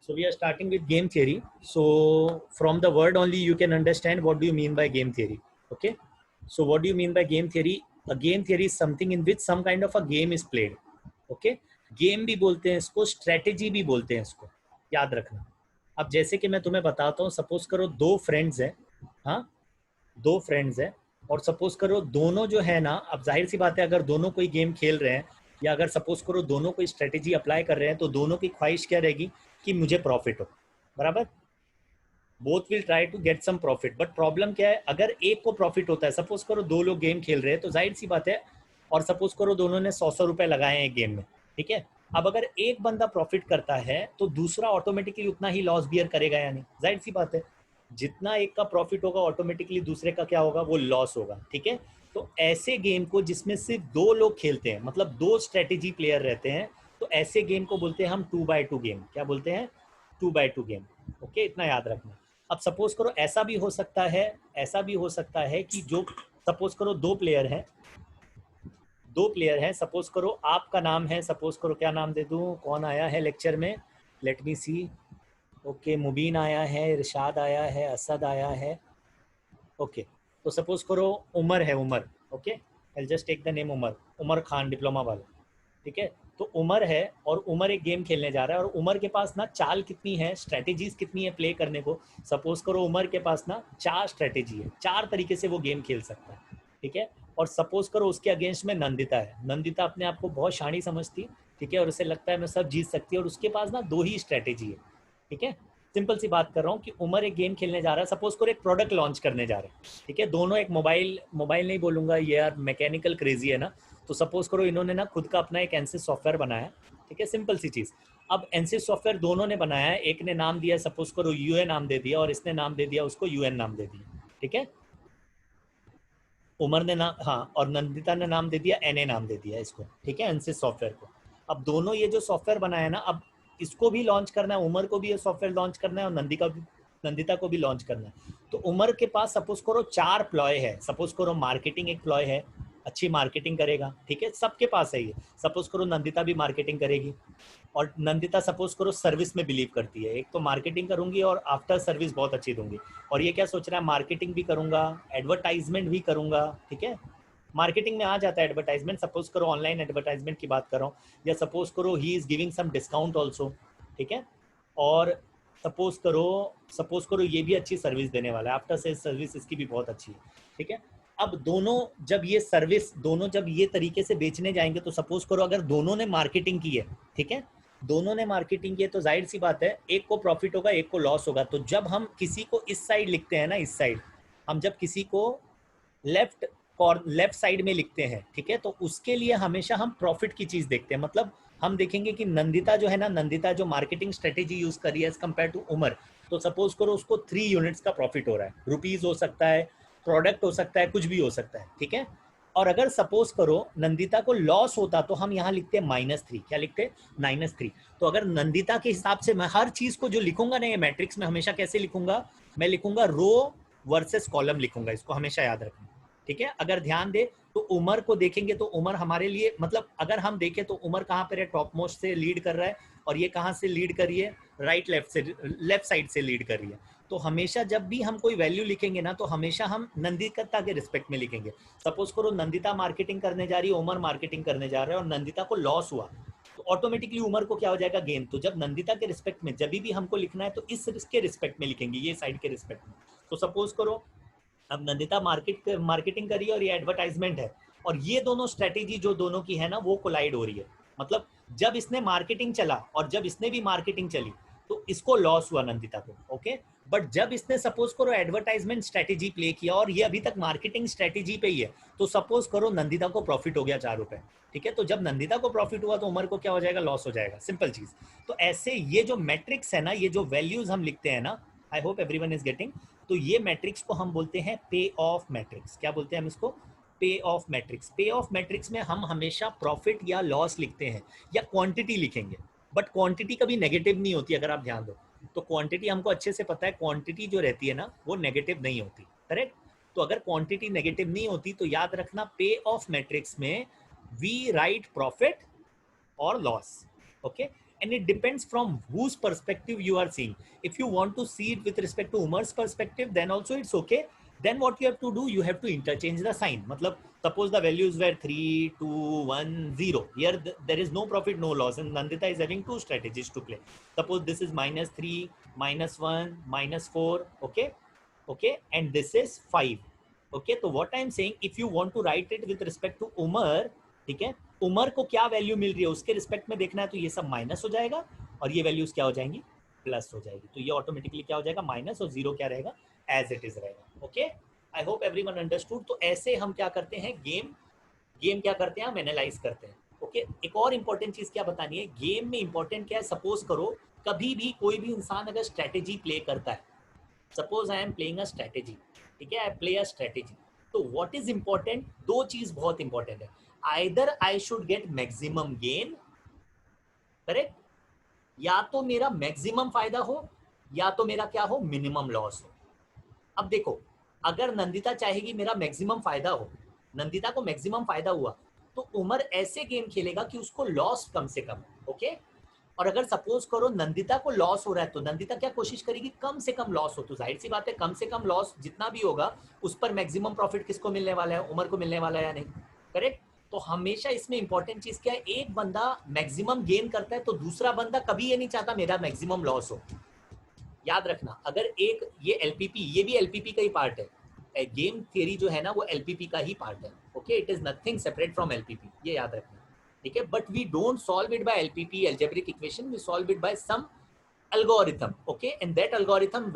So we are starting with game theory. So from the word only you can understand what do you mean by game theory. Okay. So what do you mean by game theory? A game theory is something in which some kind of a game is played. Okay. Game भी बोलते हैं इसको, strategy भी बोलते हैं इसको, याद रखना. अब जैसे कि मैं तुम्हें बताता हूँ, सपोज करो दो फ्रेंड्स हैं. हाँ, दो फ्रेंड्स हैं और सपोज करो दोनों जो है ना, अब जाहिर सी बात है अगर दोनों कोई गेम खेल रहे हैं या अगर सपोज करो दोनों कोई स्ट्रेटेजी अप्लाई कर रहे हैं तो दोनों की ख्वाहिश क्या रहेगी कि मुझे प्रॉफिट हो. बराबर. Both will try to get some profit. But problem क्या है, अगर एक को प्रॉफिट होता है, सपोज करो दो लोग गेम खेल रहे हैं तो जाहिर सी बात है, और सपोज करो दोनों ने 100 रुपए लगाए हैं गेम में. ठीक है. अब अगर एक बंदा प्रॉफिट करता है तो दूसरा ऑटोमेटिकली उतना ही लॉस बियर करेगा या नहीं. जाहिर सी बात है, जितना एक का प्रॉफिट होगा ऑटोमेटिकली दूसरे का क्या होगा, वो लॉस होगा. ठीक है. तो ऐसे गेम को जिसमें सिर्फ दो लोग खेलते हैं, मतलब दो स्ट्रेटेजी प्लेयर रहते हैं, तो ऐसे गेम को बोलते हैं हम 2x2 गेम. क्या बोलते हैं? 2x2 game. ओके, इतना याद रखना. अब सपोज करो ऐसा भी हो सकता है, ऐसा भी हो सकता है कि जो सपोज करो दो प्लेयर हैं, सपोज करो आपका नाम है, सपोज करो क्या नाम दे दूं, कौन आया है लेक्चर में, लेट मी सी. ओके, मुबीन आया है, इरशाद आया है, असद आया है. ओके, तो सपोज करो उमर है, Umar. Okay, I just take the name Umar, Umar Khan, diploma वाला. ठीक है. तो उमर है और उमर एक गेम खेलने जा रहा है और उमर के पास ना चाल कितनी है, स्ट्रेटेजीज कितनी है प्ले करने को. सपोज करो उमर के पास ना 4 स्ट्रेटेजी है, 4 तरीके से वो गेम खेल सकता है. ठीक है. और सपोज करो उसके अगेंस्ट में नंदिता है. नंदिता अपने आप को बहुत शानी समझती. ठीक है. और उसे लगता है मैं सब जीत सकती है और उसके पास ना 2 ही स्ट्रेटेजी है. ठीक है. सिंपल सी बात कर रहा हूँ कि उमर एक गेम खेलने जा रहा है, सपोज करो एक प्रोडक्ट लॉन्च करने जा रहे हैं. ठीक है. दोनों एक मोबाइल नहीं बोलूंगा ये यार, मैकेनिकल क्रेजी है ना. तो सपोज करो इन्होंने ना खुद का अपना एक एनसिस सॉफ्टवेयर बनाया. ठीक है. सिंपल सी चीज़. अब एनसिस सॉफ्टवेयर दोनों ने बनाया है, एक ने नाम दिया सपोज करो यूए नाम दे दिया और इसने नाम दे दिया उसको यूएन नाम दे दिया. ठीक है. उमर ने नाम, हाँ, और नंदिता ने नाम दे दिया एनए नाम दे दिया इसको. ठीक है, एनसिस सॉफ्टवेयर को. अब दोनों ये जो सॉफ्टवेयर बनाया ना, अब इसको भी लॉन्च करना है, उमर को भी ये सॉफ्टवेयर लॉन्च करना है और नंदिता को भी लॉन्च करना है. तो उमर के पास सपोज करो 4 प्लॉय है. सपोज करो मार्केटिंग एक प्लॉय है, अच्छी मार्केटिंग करेगा. ठीक है, सबके पास है ये. सपोज करो नंदिता भी मार्केटिंग करेगी और नंदिता सपोज करो सर्विस में बिलीव करती है. एक तो मार्केटिंग करूंगी और आफ्टर सर्विस बहुत अच्छी दूंगी. और ये क्या सोच रहा है, मार्केटिंग भी करूंगा, एडवर्टाइजमेंट भी करूंगा. ठीक है. मार्केटिंग में आ जाता है एडवर्टाइजमेंट, सपोज करो ऑनलाइन एडवर्टाइजमेंट की बात कर रहा हूँ, या सपोज करो ही is giving some discount also. ठीक है. और सपोज करो ये भी अच्छी सर्विस देने वाला है, आफ्टर सेल्स सर्विस इसकी भी बहुत अच्छी है. ठीक है. अब दोनों जब ये तरीके से बेचने जाएंगे तो सपोज करो अगर दोनों ने मार्केटिंग की है. ठीक है. दोनों ने मार्केटिंग की है तो जाहिर सी बात है एक को प्रॉफिट होगा, एक को लॉस होगा. तो जब हम किसी को इस साइड लिखते हैं ना, इस साइड, हम जब किसी को लेफ्ट साइड में लिखते हैं, ठीक है, तो उसके लिए हमेशा हम प्रॉफिट की चीज देखते हैं. मतलब हम देखेंगे कि नंदिता जो है ना, नंदिता जो मार्केटिंग स्ट्रेटेजी यूज कर रही है एज कंपेयर टू उमर, तो सपोज करो उसको 3 यूनिट्स का प्रॉफिट हो रहा है. रुपीज हो सकता है, प्रोडक्ट हो सकता है, कुछ भी हो सकता है. ठीक है. और अगर सपोज करो नंदिता को लॉस होता तो हम यहाँ लिखते -3. क्या लिखते? -3. तो अगर नंदिता के हिसाब से मैं हर चीज को जो लिखूंगा ना ये मैट्रिक्स में, हमेशा कैसे लिखूंगा, मैं लिखूंगा रो वर्सेस कॉलम लिखूंगा. इसको हमेशा याद रखना. ठीक है. अगर ध्यान दे तो उमर को देखेंगे तो उमर हमारे लिए, मतलब अगर हम देखें तो उमर कहाँ पर है, टॉप मोस्ट से लीड कर रहा है और ये कहाँ से लीड कर रही है, लेफ्ट साइड से लीड कर रही है. तो हमेशा जब भी हम कोई वैल्यू लिखेंगे ना तो हमेशा हम नंदिता के रिस्पेक्ट में लिखेंगे. सपोज करो नंदिता मार्केटिंग करने जा रही है, उमर मार्केटिंग करने जा रहा है और नंदिता को लॉस हुआ तो ऑटोमेटिकली उमर को क्या हो जाएगा, गेन. तो जब नंदिता के रिस्पेक्ट में जब भी हमको लिखना है तो इसके रिस्पेक्ट में लिखेंगे, ये साइड के रिस्पेक्ट में. तो सपोज करो अब नंदिता मार्केटिंग करी और ये एडवर्टाइजमेंट है और ये दोनों स्ट्रेटेजी जो दोनों की है ना वो कोलाइड हो रही है. मतलब जब इसने मार्केटिंग चला और जब इसने भी मार्केटिंग चली तो इसको लॉस हुआ नंदिता को. ओके. बट जब इसने सपोज करो एडवर्टाइजमेंट स्ट्रेटेजी प्ले किया और ये अभी तक मार्केटिंग स्ट्रेटेजी पे ही है तो सपोज करो नंदिता को प्रॉफिट हो गया 4 रुपए. ठीक है. तो जब नंदिता को प्रॉफिट हुआ तो उमर को क्या हो जाएगा, लॉस हो जाएगा. सिंपल चीज. तो ऐसे ये जो मैट्रिक्स है ना, ये जो वैल्यूज हम लिखते हैं ना, I hope everyone is getting. तो ये मैट्रिक्स को हम बोलते हैं पे ऑफ मैट्रिक्स. क्या बोलते हैं हम इसको? पे ऑफ मैट्रिक्स. पे ऑफ मैट्रिक्स में हम हमेशा प्रॉफिट या लॉस लिखते हैं या क्वांटिटी लिखेंगे. बट क्वांटिटी कभी नेगेटिव नहीं होती, अगर आप ध्यान दो तो क्वांटिटी हमको अच्छे से पता है, क्वांटिटी जो रहती है ना वो नेगेटिव नहीं होती. करेक्ट. तो अगर क्वांटिटी नेगेटिव नहीं होती तो याद रखना पे ऑफ मैट्रिक्स में वी राइट प्रॉफिट और loss. Okay. and it depends from whose perspective you are seeing. If you want to see it with respect to Umar's perspective, then also it's okay. Then what you have to do, you have to interchange the sign. Matlab, suppose the values were 3, 2, 1, 0. Here there is no profit, no loss, and Nandita is having two strategies to play. Suppose this is -3, -1, -4, okay, okay, and this is 5. Okay, so what I am saying, if you want to write it with respect to Umar, ठीक है, उमर को क्या value मिल रही है उसके respect में देखना है, तो ये सब माइनस हो जाएगा और ये वैल्यूज क्या हो जाएंगी, प्लस हो जाएगी. तो ये ऑटोमेटिकली क्या हो जाएगा, माइनस, और जीरो क्या रहेगा, एज इट इज रहेगा. Okay, I hope everyone understood. तो ऐसे हम क्या करते हैं, गेम क्या करते हैं, हम एनालाइज करते हैं. ओके, एक और इंपॉर्टेंट चीज क्या बतानी है, गेम में इंपॉर्टेंट क्या है, सपोज करो कभी भी कोई भी इंसान अगर स्ट्रेटेजी प्ले करता है, suppose I am playing a strategy, ठीक है, आई प्ले अ स्ट्रेटेजी, तो व्हाट इज इंपॉर्टेंट, दो चीज बहुत इंपॉर्टेंट है. Either I should get maximum gain, correct, या तो मेरा मैक्सिमम फायदा हो या तो मेरा क्या हो, मिनिमम लॉस हो. अब देखो, अगर नंदिता चाहेगी मेरा मैक्सिमम फायदा हो, नंदिता को मैक्सिमम फायदा हुआ, तो उमर ऐसे गेम खेलेगा कि उसको लॉस कम से कम. ओके, और अगर सपोज करो नंदिता को लॉस हो रहा है, तो नंदिता क्या कोशिश करेगी, कम से कम लॉस हो. तो जाहिर सी बात है, कम से कम लॉस जितना भी होगा उस पर मैक्सिमम प्रॉफिट किसको मिलने वाला है, उमर को मिलने वाला है या नहीं, करेक्ट. तो हमेशा इसमें इंपॉर्टेंट चीज क्या है, एक बंदा मैक्सिमम गेन करता है तो दूसरा बंदा कभी ये नहीं चाहता मेरा मैक्सिमम लॉस हो. याद रखना, अगर एक ये एलपीपी, ये भी एलपीपी का ही पार्ट है, गेम थियरी जो है ना वो एलपीपी का ही पार्ट है. Okay, it is nothing separate from LPP, ये याद रखना, ठीक है. But we don't solve it by LPP algebraic equation, we solve it by some algorithm. Okay, and that algorithm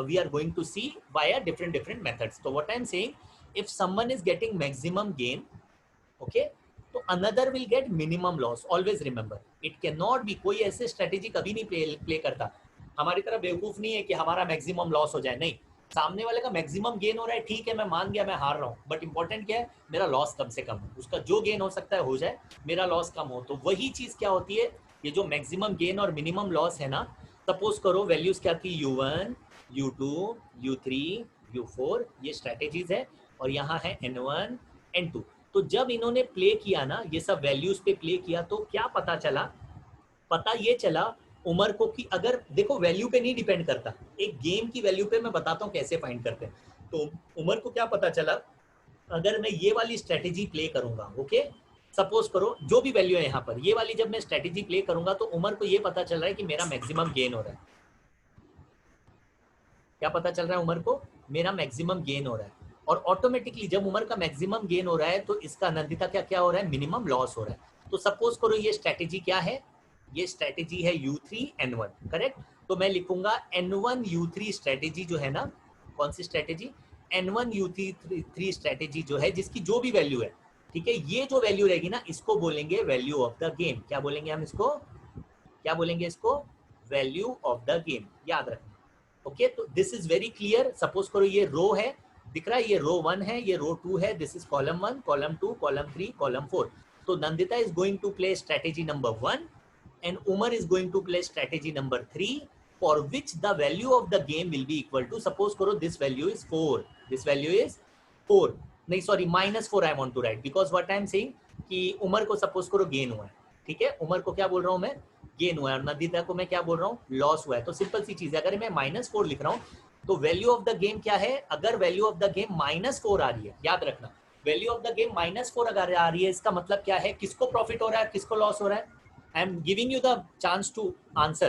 we are going to see via different methods. So what I am saying, if someone is getting maximum gain, okay, तो another will get minimum loss. Always remember, it cannot be, कोई ऐसे strategy कभी नहीं play करता, हमारी तरह बेवकूफ नहीं है कि हमारा मैक्सिमम लॉस हो जाए. नहीं, सामने वाले का मैक्सिमम गेन हो रहा है, ठीक है, मैं मान गया, मैं हार रहा हूँ, बट इंपॉर्टेंट क्या है, मेरा लॉस कम से कम हो. उसका जो गेन हो सकता है हो जाए, मेरा लॉस कम हो. तो वही चीज क्या होती है, ये जो मैक्सिमम गेन और मिनिमम लॉस है ना, सपोज करो वैल्यूज क्या थी, U1, U2, U3, U4, ये स्ट्रेटेजीज है, और यहाँ है N1, N2. तो जब इन्होंने प्ले किया ना, ये सब वैल्यूज पे प्ले किया, तो क्या पता चला, पता ये चला उमर को कि अगर देखो वैल्यू पे नहीं डिपेंड करता, एक गेम की वैल्यू पे मैं बताता हूँ कैसे फाइंड करते हैं. तो उमर को क्या पता चला, अगर मैं ये वाली स्ट्रेटेजी प्ले करूंगा, ओके, सपोज करो जो भी वैल्यू है यहाँ पर, ये वाली जब मैं स्ट्रेटेजी प्ले करूंगा, तो उमर को ये पता चल रहा है कि मेरा मैक्सिमम गेन हो रहा है. क्या पता चल रहा है उमर को, मेरा मैक्सिमम गेन हो रहा है. और ऑटोमेटिकली जब उमर का मैक्सिमम गेन हो रहा है, तो इसका नंदिता क्या क्या हो रहा है, मिनिमम लॉस हो रहा है. तो सपोज करो ये स्ट्रेटेजी क्या है, ये स्ट्रेटेजी है U3 N1, करेक्ट. तो मैं लिखूंगा N1 U3 स्ट्रेटेजी जो है ना, कौन सी स्ट्रेटेजी, N1 U3 स्ट्रेटेजी जो है, जिसकी जो भी वैल्यू है, ठीक है, ये जो वैल्यू रहेगी ना, इसको बोलेंगे वैल्यू ऑफ द गेम. क्या बोलेंगे हम इसको, क्या बोलेंगे इसको, वैल्यू ऑफ द गेम. याद रखना. ओके, तो this is very clear. Suppose करो ये रो है, दिख रहा है, ये रो 1 है, ये रो 2 है, this is column 1, column 2, column 3, column 4. तो Nandita is going to play strategy number 1 and Umar is going to play strategy number 3, for which the value of the game will be equal to, suppose करो this value is 4, this value is 4, नहीं sorry -4 I want to write, because what I am saying कि उमर को suppose करो gain हुआ है, ठीक है, उमर को क्या बोल रहा हूँ मैं, गेन हुआ है, और नंदिता को मैं क्या बोल रहा हूँ, लॉस हुआ है. तो सिंपल सी चीज है, अगर मैं -4 लिख रहा हूँ, तो वैल्यू ऑफ द गेम क्या है, अगर वैल्यू ऑफ द गेम -4 आ रही है, याद रखना, वैल्यू ऑफ द गेम -4 अगर आ रही है, इसका मतलब क्या है, किसको प्रॉफिट हो रहा है, किसको लॉस हो रहा है. I am giving you the chance to answer.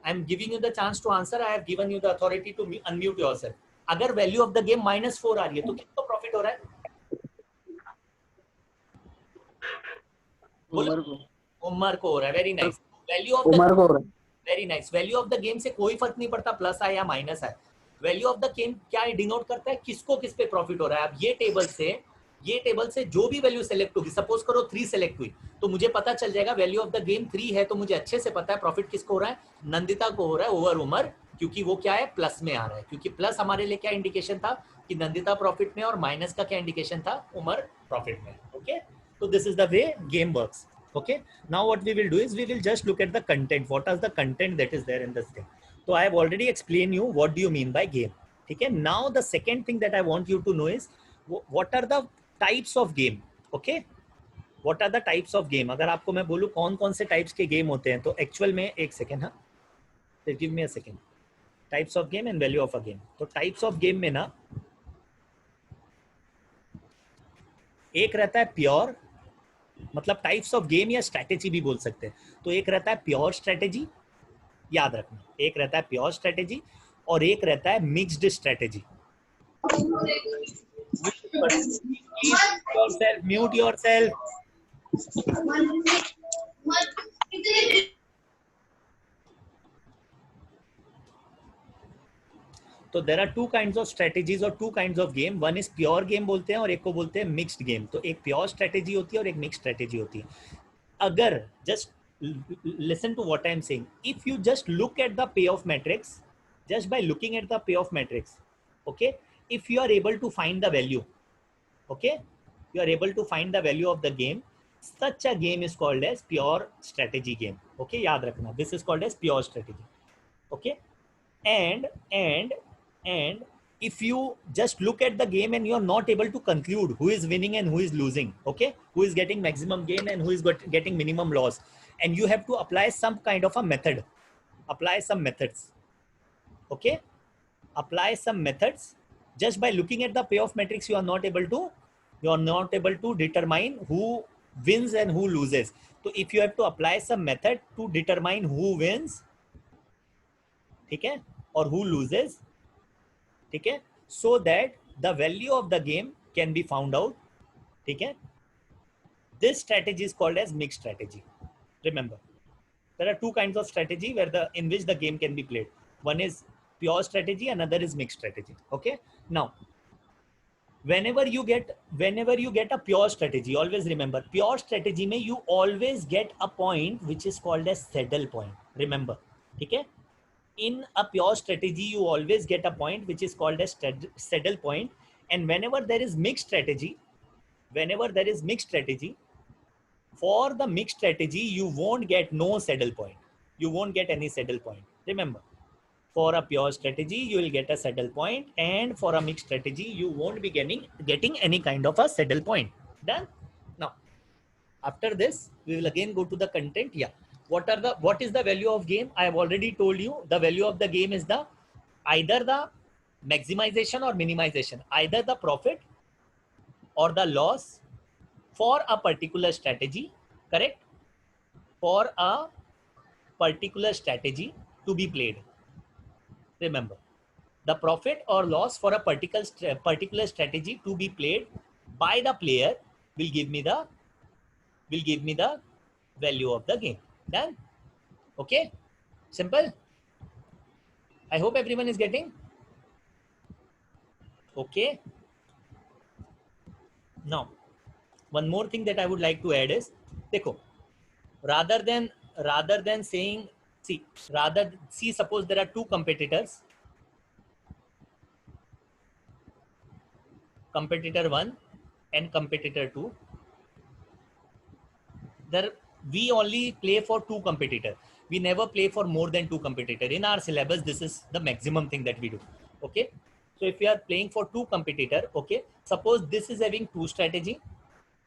I am giving you the chance to answer. I have given you the authority to unmute yourself. अगर वैल्यू ऑफ द गेम -4 आ रही है, तो किसको प्रॉफिट हो रहा है, उमर को, उमर को हो रहा है. Very nice. Value of Umar को, very nice. Value of the game से कोई फर्क नहीं पड़ता प्लस आए या माइनस आए. वैल्यू ऑफ द गेम क्या डिनोट करता है, किसको किस पे प्रॉफिट हो रहा है. अब ये टेबल से जो भी वैल्यू सेलेक्ट होगी, सपोज करो 3 सेलेक्ट हुई, तो मुझे पता चल जाएगा वैल्यू ऑफ द गेम 3 है, तो मुझे अच्छे से पता है प्रॉफिट किसको हो रहा है, नंदिता को हो रहा है ओवर उमर, क्योंकि वो क्या है, प्लस में आ रहा है. क्योंकि प्लस हमारे लिए क्या इंडिकेशन था कि नंदिता प्रॉफिट में, और माइनस का क्या इंडिकेशन था, उमर प्रॉफिट में. ओके, तो this is the way game works. Okay, now what we will do is we will just look at the content. What is the content that is there in this thing? So I have already explained you what do you mean by game. Okay, now the second thing that I want you to know is what are the types of game. Okay, what are the types of game, अगर आपको मैं बोलूं कौन कौन से types के game होते हैं, तो एक्चुअल में एक सेकेंड, हाँ give me a second, types of game and value of a game. तो टाइप्स ऑफ गेम में ना एक रहता है प्योर, मतलब टाइप्स ऑफ गेम या स्ट्रैटेजी भी बोल सकते हैं। तो एक रहता है प्योर स्ट्रैटेजी, याद रखना, एक रहता है प्योर स्ट्रैटेजी और एक रहता है मिक्स्ड स्ट्रैटेजी। Mute yourself. तो there are two kinds of strategies और two kinds of game, one is pure game बोलते हैं और एक को बोलते हैं मिक्स्ड गेम। तो एक प्योर स्ट्रेटेजी होती है और एक मिक्स्ड स्ट्रेटेजी होती है। अगर just listen to what I am saying, if you just look at the payoff matrix, just by looking at the payoff matrix, okay, if you are able to find the value, okay, you are able to find the value of the game, such a game is called as pure strategy game, okay, yaad rakhna, this is called as pure strategy, okay. And if you just look at the game and you are not able to conclude who is winning and who is losing, okay, who is getting maximum gain and who is getting minimum loss, and you have to apply some kind of a method, apply some methods, okay, apply some methods. Just by looking at the payoff matrix, you are not able to determine who wins and who loses. So if you have to apply some method to determine who wins, ठीक है, और who loses, ठीक है, so that the value of the game can be found out, ठीक है. This strategy is called as mixed strategy. Remember, there are two kinds of strategy in which the game can be played. One is pure strategy, another is mixed strategy. Okay. Now, whenever you get a pure strategy, always remember, pure strategy में you always get a point which is called as saddle point. Remember, ठीक है. In a pure strategy, you always get a point which is called as saddle point. And whenever there is mixed strategy, for the mixed strategy, you won't get no saddle point. You won't get any saddle point. Remember, for a pure strategy, you will get a saddle point, and for a mixed strategy, you won't be getting any kind of a saddle point. Done? Now, after this, we will again go to the content. Yeah. What is the value of game? I have already told you the value of the game is either the maximization or minimization, either the profit or the loss for a particular strategy, correct? For a particular strategy to be played. Remember, the profit or loss for a particular strategy to be played by the player will give me the value of the game. Done? Okay? Simple? I hope everyone is getting. Okay. Now, one more thing that I would like to add is, देखो, rather than saying, see, suppose there are two competitors, competitor 1 and competitor 2. There, we only play for two competitors. We never play for more than two competitors. In our syllabus, this is the maximum thing that we do. Okay. So if we are playing for two competitors, okay, suppose this is having two strategy.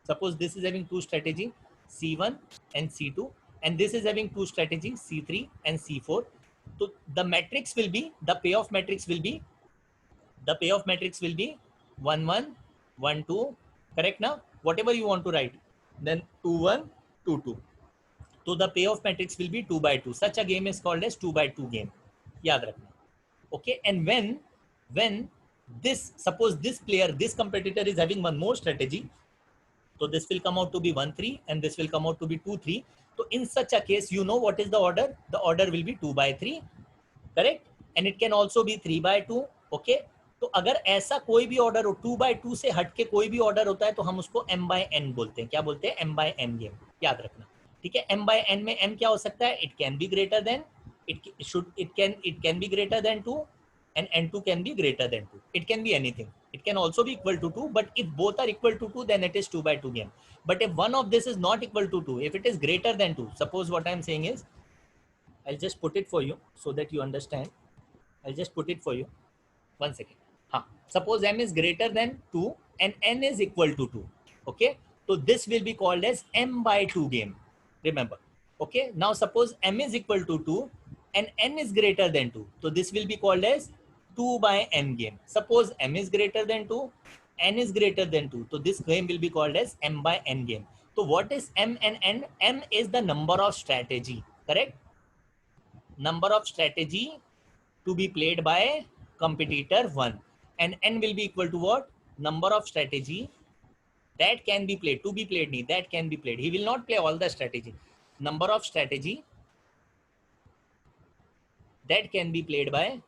Suppose this is having two strategy, C1 and C2, and this is having two strategy, C3 and C4. So the matrix will be, the payoff matrix will be 1 1 1 2, correct now? Whatever you want to write, then 2 1 2 2. So the payoff matrix will be 2 by 2. Such a game is called as 2 by 2 game. Yaad rakhna. Okay, and when this, suppose this player, this competitor is having one more strategy, so this will come out to be 1 3 and this will come out to be 2 3. So in such a case, you know what is the order? The order will be 2 by 3, correct? And it can also be 3 by 2. Okay. तो अगर ऐसा कोई भी order हो, 2 by 2 से हटके कोई भी ऑर्डर होता है, तो हम उसको m by n बोलते हैं. क्या बोलते हैं? m by n game. याद रखना, ठीक है. m by n में m क्या हो सकता है? It can be greater than, it can be greater than 2, and n2 can be greater than 2. It can be anything. It can also be equal to 2, but if both are equal to 2, then it is 2 by 2 game. But if one of this is not equal to 2, if it is greater than 2, suppose what I am saying is, I'll just put it for you so that you understand. I'll just put it for you. 1 second. Suppose m is greater than 2 and n is equal to 2. Okay. So this will be called as m by 2 game. Remember. Okay. Now suppose m is equal to 2 and n is greater than 2. So this will be called as 2 by n game. Suppose m is greater than 2, n is greater than 2. So this game will be called as m by n game. So what is m and n? M is the number of strategy, correct? Number of strategy to be played by competitor 1. And n will be equal to what? Number of strategy that can be played, to be played nahi, that can be played. He will not play all the strategy. Number of strategy that can be played by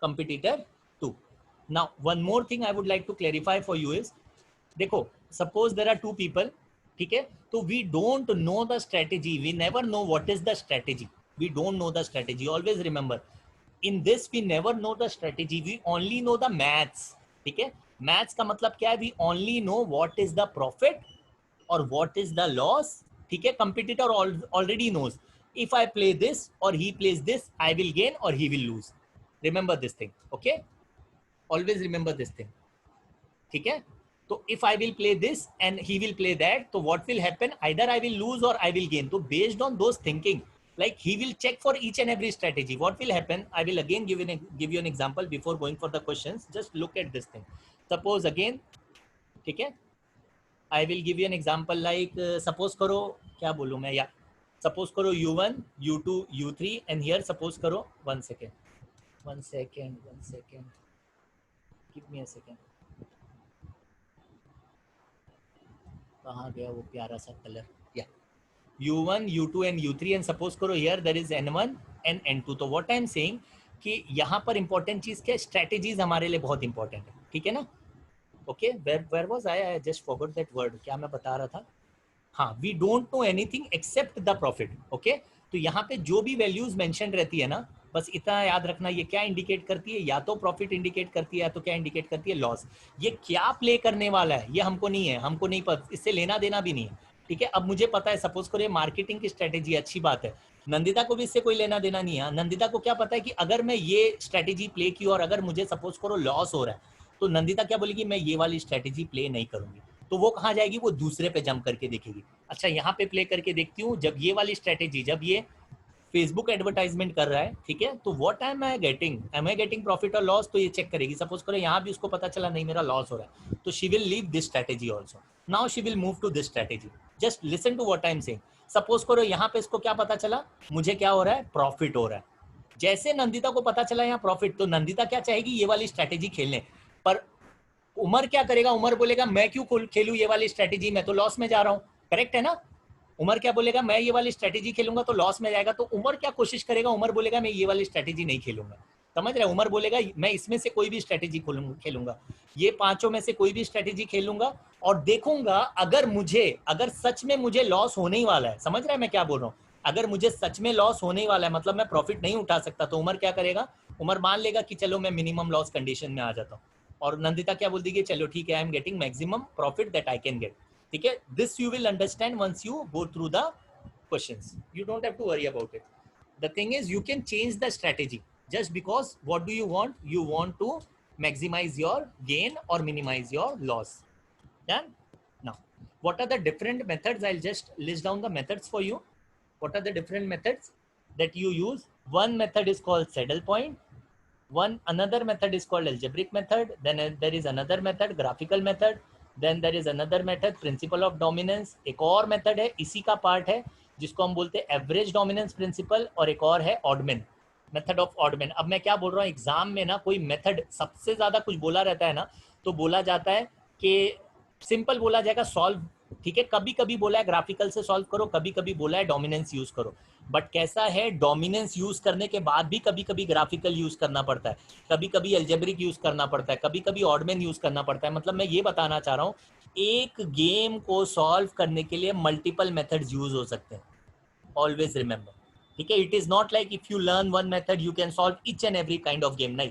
competitor 2. Now, one more thing I would like to clarify for you is, देखो, suppose there are two people, ठीक है? तो we don't know the strategy. We never know what is the strategy. We don't know the strategy. Always remember, in this we never know the strategy. We only know the maths. ठीक है? Maths का मतलब क्या है? We only know what is the profit or what is the loss. ठीक है? Competitor already knows. If I play this or he plays this, I will gain or he will lose. Remember this thing. Okay? Always remember this thing. ठीक है? So if I will play this and he will play that, so what will happen? Either I will lose or I will gain. So based on those thinking, like he will check for each and every strategy. What will happen? I will again give you an example before going for the questions. Just look at this thing. Suppose again, ठीक है? I will give you an example like suppose करो क्या बोलूँ मैं या suppose करो U1, U2, U3 and here suppose करो one second. Give me a second. कहाँ गया वो प्यारा सा कलर या U1, U2 and U3 and suppose करो here there is N1 and N2. तो what I am saying कि यहाँ पर important चीज़ क्या strategies हमारे लिए बहुत important है, ठीक है ना? Okay, where was I just forgot that word. क्या मैं बता रहा था? हाँ, we don't know anything except the profit. Okay, तो यहाँ पे जो भी values mentioned रहती है ना, बस इतना याद रखना ये क्या इंडिकेट करती है, या तो प्रॉफिट इंडिकेट करती है या तो क्या इंडिकेट करती है, लॉस. ये क्या प्ले करने वाला है ये हमको नहीं है, हमको नहीं पता, इससे लेना देना भी नहीं है. ठीक है, अब मुझे पता है सपोज करो ये मार्केटिंग की स्ट्रेटेजी अच्छी बात है, नंदिता को भी इससे कोई लेना देना नहीं है. नंदिता को क्या पता है कि अगर मैं ये स्ट्रेटेजी प्ले की और अगर मुझे सपोज करो लॉस हो रहा है तो नंदिता क्या बोलेगी, मैं ये वाली स्ट्रेटेजी प्ले नहीं करूंगी. तो वो कहाँ जाएगी, वो दूसरे पे जंप करके देखेगी. अच्छा यहाँ पे प्ले करके देखती हूँ, जब ये वाली स्ट्रेटेजी, जब ये फेसबुक एडवर्टाइजमेंट कर रहा है, ठीक है, तो what am I getting profit और लॉस, तो ये चेक करेगी. सपोज करो यहाँ भी उसको पता चला नहीं मेरा लॉस हो रहा है, तो she will leave this strategy also. Now she will move to this strategy. Just listen to what I am saying. Suppose करो यहाँ पे इसको क्या पता चला, मुझे क्या हो रहा है, प्रॉफिट हो रहा है. जैसे नंदिता को पता चला यहाँ प्रॉफिट, तो नंदिता क्या चाहेगी, ये वाली स्ट्रेटेजी खेलने. पर उमर क्या करेगा, उमर बोलेगा मैं क्यों खेलूं ये वाली स्ट्रेटेजी, मैं तो लॉस में जा रहा हूँ. करेक्ट है ना? उमर क्या बोलेगा, मैं ये वाली स्ट्रेटेजी खेलूंगा तो लॉस में जाएगा. तो उमर क्या कोशिश करेगा, उमर बोलेगा मैं ये वाली स्ट्रेटेजी नहीं खेलूंगा. समझ रहे? उमर बोलेगा मैं इसमें से कोई भी स्ट्रेटेजी खेलूंगा, ये पांचों में से कोई भी स्ट्रेटेजी खेलूंगा और देखूंगा अगर सच में मुझे लॉस होने ही वाला है. समझ रहे हैं मैं क्या बोल रहा हूँ? अगर मुझे सच में लॉस होने वाला है, मतलब मैं प्रॉफिट नहीं उठा सकता, तो उमर क्या करेगा, उमर मान लेगा कि चलो मैं मिनिमम लॉस कंडीशन में आ जाता हूँ. और नंदिता क्या बोल देगी, चलो ठीक है, I am getting maximum profit that I can get. ठीक है, this you will understand once you go through the questions. You don't have to worry about it. The thing is, you can change the strategy just because what do you want? You want to maximize your gain or minimize your loss. Done? Now, what are the different methods? I'll just list down the methods for you. What are the different methods that you use? One method is called saddle point. Another method is called algebraic method. Then there is another method, graphical method. Then there is another method, principle of dominance. एक और method है, इसी का part है, जिसको हम बोलते हैं एवरेज डोमिनेंस प्रिंसिपल, और एक और है ऑडमैन, मेथड ऑफ ऑडमैन. अब मैं क्या बोल रहा हूँ, एग्जाम में ना कोई मेथड सबसे ज्यादा कुछ बोला रहता है ना, तो बोला जाता है कि सिंपल बोला जाएगा सॉल्व. ठीक है, कभी कभी बोला है ग्राफिकल से सॉल्व करो, कभी कभी बोला है डोमिनेंस यूज करो. बट कैसा है, डोमिनेंस यूज करने के बाद भी कभी कभी ग्राफिकल यूज करना पड़ता है, कभी कभी एल्जेब्रिक यूज करना पड़ता है, कभी कभी ऑडमैन यूज करना पड़ता है. मतलब मैं ये बताना चाह रहा हूँ, एक गेम को सॉल्व करने के लिए मल्टीपल मेथड्स यूज हो सकते हैं. Always remember. ठीक है, it is not like if you learn one method you can solve each and every kind of game. नहीं,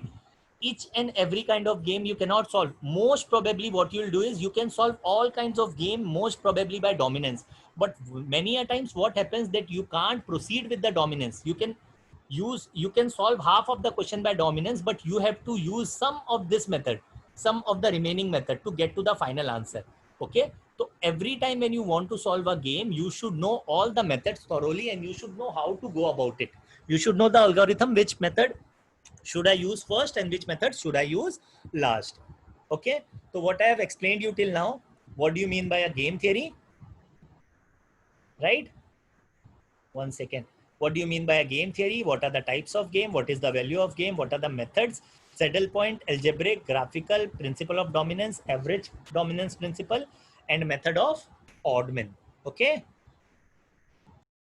each and every kind of game you cannot solve. Most probably what you will do is you can solve all kinds of game most probably by dominance, but many a times what happens that you can't proceed with the dominance. You can solve half of the question by dominance, but you have to use some of this method. sum of the remaining method to get to the final answer. Okay, so every time when you want to solve a game, you should know all the methods thoroughly and you should know how to go about it. You should know the algorithm, which method should I use first and which method should I use last. Okay, so what I have explained you till now, what do you mean by a game theory? Right, one second. What do you mean by a game theory? What are the types of game? What is the value of game? What are the methods? Saddle point, algebraic, graphical, principle of dominance, average dominance principle, and method of Oddman. Okay,